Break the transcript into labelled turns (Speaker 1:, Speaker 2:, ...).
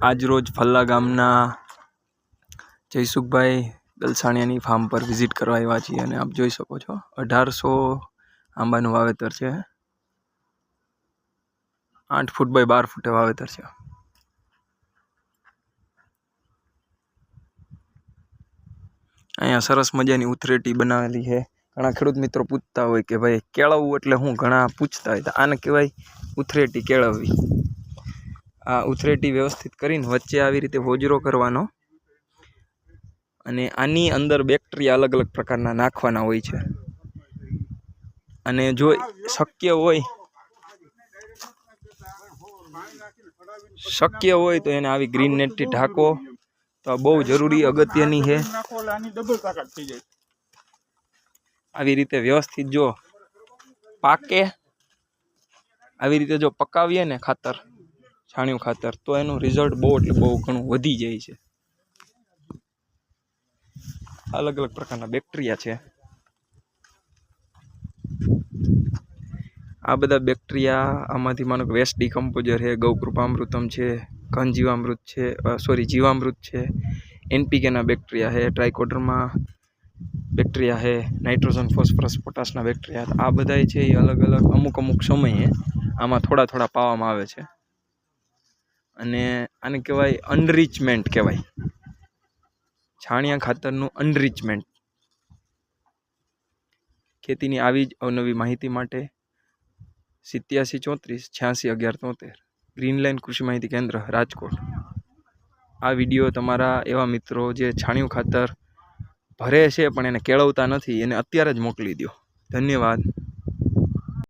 Speaker 1: આજરોજ ફલ્લા ગામના જયસુખભાઈ દલસાણિયાની ફાર્મ પર વિઝિટ કરવા આવ્યા છીએ અને આપ જોઈ શકો છો 1800 આંબાનું વાવેતર છે. 8 ફૂટ બાય 12 ફૂટે વાવેતર છે. અહીંયા સરસ મજાની ઉથરેટી બનાવેલી છે. ઘણા ખેડૂત મિત્રો પૂછતા હોય કે ભાઈ કેળવવું એટલે હું, ઘણા પૂછતા હોય તો આને કહેવાય ઉથરેટી કેળવવી. આ ઉથરેટી વ્યવસ્થિત કરીને વચ્ચે આવી રીતે હોજરો કરવાનો અને આની અંદર બેક્ટેરિયા અલગ અલગ પ્રકારના નાખવાના હોય છે. અને જો શક્ય હોય તો એને આવી ગ્રીન નેટથી ઢાંકો તો આ બહુ જરૂરી અગત્યની છે. આવી રીતે વ્યવસ્થિત જો પાકે, આવી રીતે જો પકાવીએ ને ખાતર, છાણિયું ખાતર, તો એનું રિઝલ્ટ બહુ એટલે બહુ ઘણું વધી જાય છે. અલગ અલગ પ્રકારના બેક્ટેરિયા છે. આ બધા બેક્ટેરિયા આમાંથી માનો કે વેસ્ટ ડિકમ્પોઝર છે, ગૌકૃપામૃતમ છે, ઘન જીવામૃત છે, જીવામૃત છે, એનપીકેના બેક્ટેરિયા છે, ટ્રાઇકોડર્મા બેક્ટેરિયા છે, નાઇટ્રોજન ફોસ્ફરસ પોટાશના બેક્ટેરિયા. આ બધા છે એ અલગ અલગ અમુક સમયે આમાં થોડા થોડા પાવામાં આવે છે. અને આને કહેવાય અનરિચમેન્ટ કહેવાય, છાણિયા ખાતરનું અનરિચમેન્ટ. ખેતીની આવી જ અવનવી માહિતી માટે 8734861173 ગ્રીનલાઇન કૃષિ માહિતી કેન્દ્ર રાજકોટ. આ વિડીયો તમારા એવા મિત્રો જે છાણિયું ખાતર ભરે છે પણ એને કેળવતા નથી, એને અત્યારે જ મોકલી દો. ધન્યવાદ.